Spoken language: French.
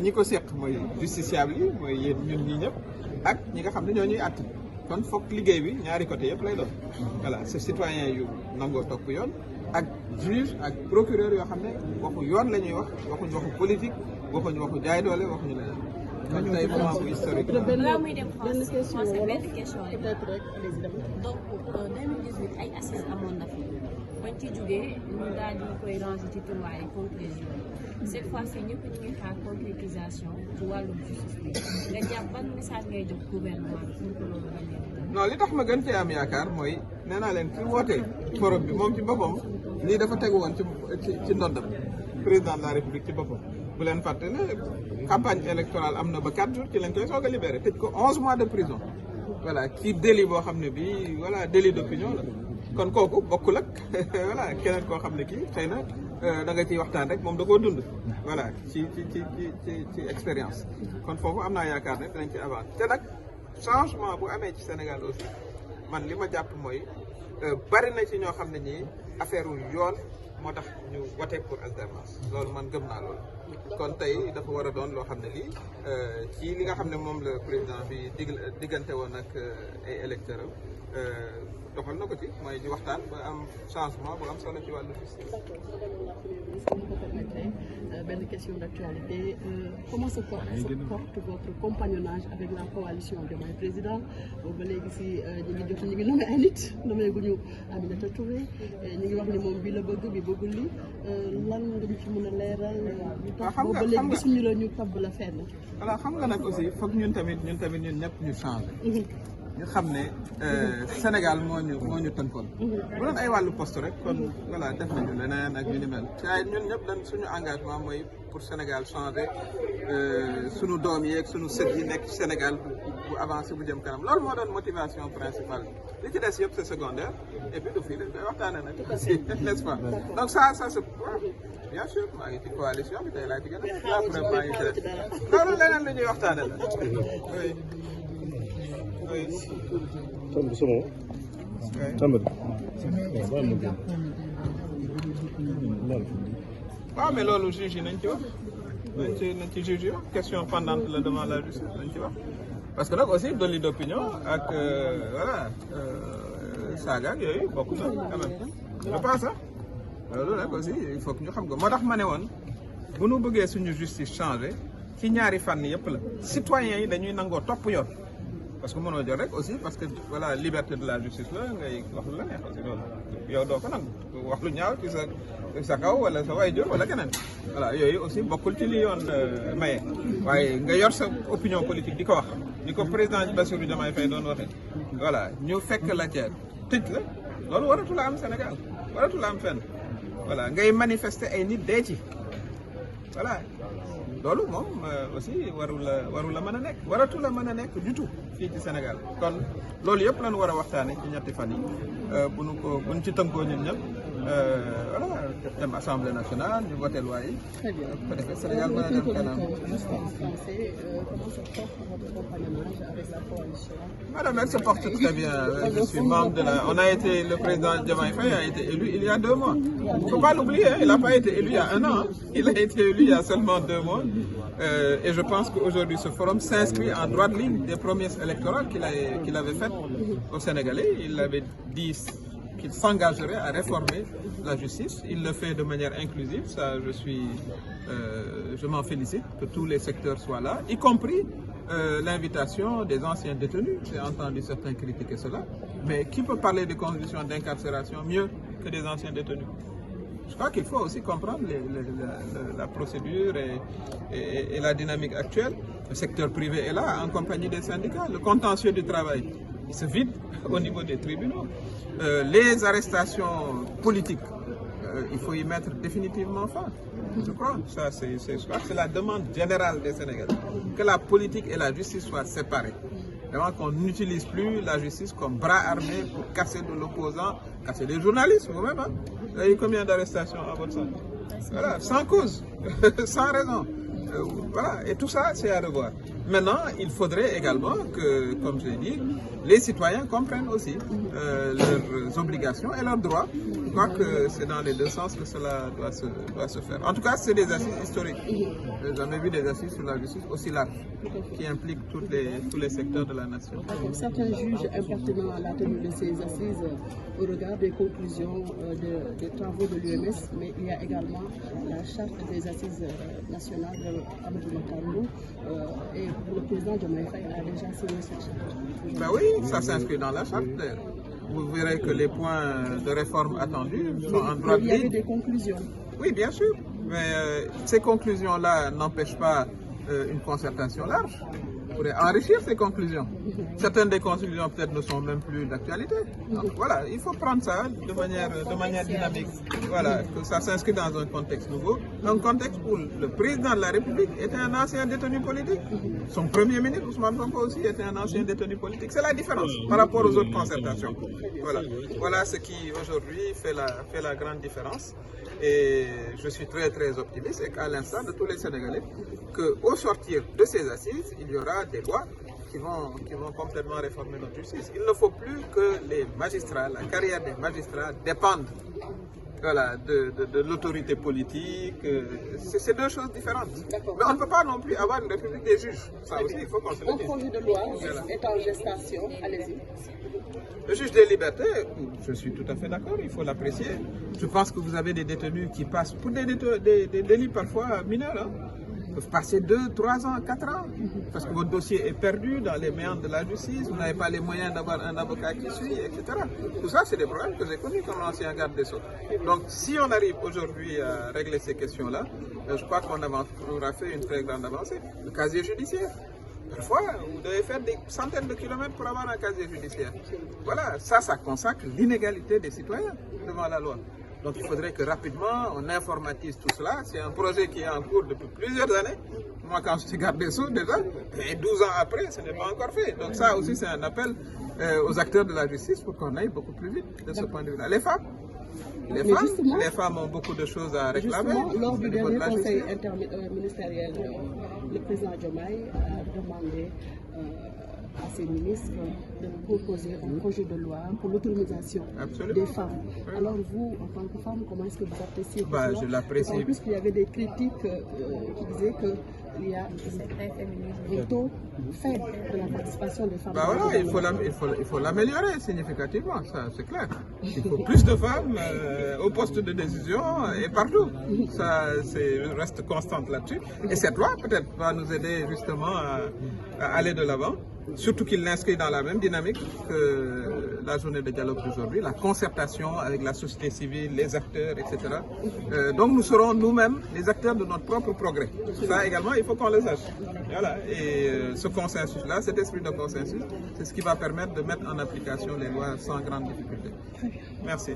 ñi ko seq mooy justiciable yi mooy yéen ñun ñii ñëpp ak ñi nga xam ne ñoo ñuy àtt kon foog liggéey bi ñaari côté yëpp lay doon voilà c'est citoyen yu nangoo topp yoon ak juge ak procureur yoo xam ne waxu yoon la ñuy wax waxuñu waxu politique waxuñu waxu jaay doole waxuñu leneen kon tey moment bu historique balaa muy dem France benn question rek donc 2018 ay assises amoon na fi bañ ci jógee ñu daal di koy ranger ci tiroir yi conclusion cette fois-ci ñëpp ñu ngi xaar concrétisation ci wàllum justice bi nga jàpp ban message ngay jox gouvernement pour que loolu bañ leen non li tax ma gën cee am yaakaar mooy nee naa leen ki woote forum bi moom ci boppam lii dafa tegu woon ci ndoddam président de la république ci boppam bu leen fàtte ne campagne électorale am na ba 4 jours ci lañ koy soog a libéré tëj ko 11 mois de prison voilà ci délit boo xam ne bii voilà délit d'opinion la kon kooku bokkul ak voilà keneen koo xam ne kii xëy na da nga ciy waxtaan rek moom da koo dund voilà ci expérience kon foofu am naa yaakaar ne dinañ ci avancer te nag changement bu amee ci Sénégal aussi man li ma jàpp mooy bari na ci ñoo xam ne ñii affaire yoon moo tax ñu wote pour alternance loolu man gëm naa loolu kon tey dafa war a doon loo xam ne lii ci li nga xam ne moom la président bi diggante woon ak ay électeurs am doxal na ko ci mooy di waxtaan ba am changement bu am solo ci wàllu justice. Benn question d'actualité. Comment se porte votre compagnonnage avec la coalition Diomaye Président ba léegi si ñu ngi nommé ay nit nommé gu ñu Aminata Touré ñu ngi wax ni moom bi la bëgg bi bëggul li lan nga ñu ci mën a leeral. xam nga ba léegi gisuñu la ñu tabb la fenn. voilà xam nga nag aussi foog ñun tamit ñun ñëpp ñu changé. ñu xam ne Sénégal moo ñu tënkoon. bu doon ay wàllu poste rek kon voilà def nañu leneen ak ñu ni mel te ñun ñëpp dañ suñu engagement mooy pour Sénégal changer suñu doom yeeg suñu sët yi nekk ci Sénégal bu avancé bu jëm kanam loolu moo doon motivation principale li ci des yëpp c'est secondaire et puis du fii dañ koy waxtaanee nag n'est-ce pas donc ça se bien sûr maa ngi ci coalition bi tey laa ci gën a après maa ngi ci def loolu leneen lu ñuy waxtaanee la Tambi sama Tambi waaw mais loolu juge yi nañ ci wax nañ ci juge yi question pendante la devant la justice nañ ci wax parce que nag aussi délit d'opinion ak voilà saaga ak yooyu bokk na quand même je pense loolu nag aussi il faut que ñu xam ko moo tax ma ne woon bu nu bëggee suñu justice changer ci ñaari fànn yëpp la citoyens yi dañuy nangoo topp yoon parce que mënoo jël rek aussi parce que voilà liberté de la justice la ngay wax lu la neex aussi loolu yow doo ko nangu wax lu ñaaw ci sa kaw wala sa waajur wala keneen voilà yooyu aussi bokkul ci li yoon maye waaye nga yor sa opinion politique di ko wax ni ko président Bassirou Diomaye Faye doon waxee voilà ñu fekk la ca tëj la loolu waratu la am Sénégal waratu la am fenn voilà ngay manifester ay nit dee ci voilà loolu moom aussi waru la mën a nekk waratu la mën a nekk du tout fii ci Sénégal kon loolu yëpp lañu war a waxtaane ci ñetti fan yi buñ ci tënkoo ñun ñëpp voilà dem assemblée nationale ñu voté loi yi. Très bien. bu ko defee Sénégal mën a dem kanam. Madame, elle se porte très bien. Je suis membre de la. On a été, le président Diomaye Faye a été élu il y a 2 mois. Il ne faut pas l'oublier, il n'a pas été élu il y a 1 an. Il a été élu il y a seulement 2 mois. Et je pense qu'aujourd'hui, ce forum s'inscrit en droite ligne des promesses électorales qu'il avait faites aux Sénégalais. Il avait dit qu'il s'engagerait à réformer la justice. Il le fait de manière inclusive. Ça, je m'en félicite que tous les secteurs soient là, y compris l'invitation des anciens détenus. J'ai entendu certains critiquer cela. Mais qui peut parler de conditions d'incarcération mieux que des anciens détenus? Je crois qu'il faut aussi comprendre la procédure et la dynamique actuelle. Le secteur privé est là, en compagnie des syndicats. Le contentieux du travail, il se vide au niveau des tribunaux. Les arrestations politiques, il faut y mettre définitivement fin. Je crois que c'est la demande générale des Sénégalais. Que la politique et la justice soient séparées. Vraiment qu'on n'utilise plus la justice comme bras armé pour casser de l'opposant, casser des journalistes vous-même. Hein. Vous avez eu combien d'arrestations à votre sens? Voilà, sans cause, sans raison. Voilà, et tout ça, c'est à revoir. Maintenant, il faudrait également que, comme je l'ai dit, les citoyens comprennent aussi leurs obligations et leurs droits. Je crois que c'est dans les deux sens que cela doit se faire. En tout cas, c'est des assises historiques. Je n'ai jamais vu des assises sur la justice aussi larges, qui impliquent tous les secteurs de la nation. Certains jugent impertinent à la tenue de ces assises au regard des conclusions des travaux de l'UMS, mais il y a également la charte des assises nationales de Amadou Matarou et le président Diomaye Faye a déjà signé cette charte. Ben oui, ça s'inscrit dans la charte. Vous verrez que les points de réforme attendus sont en droit de ligne. Il y avait des conclusions. Oui, bien sûr, mais ces conclusions-là n'empêchent pas une concertation large. On pourrait enrichir ces conclusions. Certaines des conclusions peut-être ne sont même plus d'actualité. Donc voilà, il faut prendre ça de manière dynamique. Voilà, que ça s'inscrit dans un contexte nouveau, un contexte où le président de la République était un ancien détenu politique. Son premier ministre, Ousmane Sonko aussi, était un ancien détenu politique. C'est la différence par rapport aux autres concertations. Voilà ce qui aujourd'hui fait la grande différence. Et je suis très très optimiste et qu'à l'instant de tous les Sénégalais, qu'au sortir de ces assises, il y aura des lois qui vont complètement réformer notre justice. Il ne faut plus que les magistrats, la carrière des magistrats dépendent de l'autorité politique. C'est deux choses différentes. Mais on ne peut pas non plus avoir une république des juges. Ça aussi, il faut qu'on se le dise. Un projet de loi est en gestation. Allez-y. Le juge des libertés, je suis tout à fait d'accord, il faut l'apprécier. Je pense que vous avez des détenus qui passent pour des délits parfois mineurs. Hein. Ils peuvent passer 2, 3 ans, 4 ans, parce que votre dossier est perdu dans les méandres de la justice, vous n'avez pas les moyens d'avoir un avocat qui suit, etc. Tout ça, c'est des problèmes que j'ai connus comme ancien garde des Sceaux. Donc, si on arrive aujourd'hui à régler ces questions-là, je crois qu'on aura fait une très grande avancée. Le casier judiciaire. Parfois, vous devez faire des centaines de kilomètres pour avoir un casier judiciaire. Voilà, ça consacre l'inégalité des citoyens devant la loi. Donc il faudrait que rapidement on informatise tout cela. C'est un projet qui est en cours depuis plusieurs années. Moi, quand je suis garde des Sceaux déjà, et 12 ans après, ce n'est pas encore fait. Donc ça aussi, c'est un appel aux acteurs de la justice pour qu'on aille beaucoup plus vite de ce point de vue-là. Les femmes ont beaucoup de choses à réclamer. Lors du dernier conseil interministériel, le président Diomaye a demandé à ses ministres de proposer un projet de loi pour l'autonomisation des femmes. Alors vous, en tant que femme, comment est-ce que vous appréciez cela? Je l'apprécie. En plus, il y avait des critiques qui disaient qu'il y a un taux faible de la participation des femmes. Voilà, il faut l'améliorer significativement, ça c'est clair. Il faut plus de femmes au poste de décision et partout. Ça reste constante là-dessus. Et cette loi peut-être va nous aider justement à aller de l'avant. Surtout qu'il l'inscrit dans la même dynamique que la journée de dialogue d'aujourd'hui, la concertation avec la société civile, les acteurs, etc. Donc nous serons nous-mêmes les acteurs de notre propre progrès. Ça également, il faut qu'on le sache. Voilà. Et ce consensus-là, cet esprit de consensus, c'est ce qui va permettre de mettre en application les lois sans grande difficulté. Merci.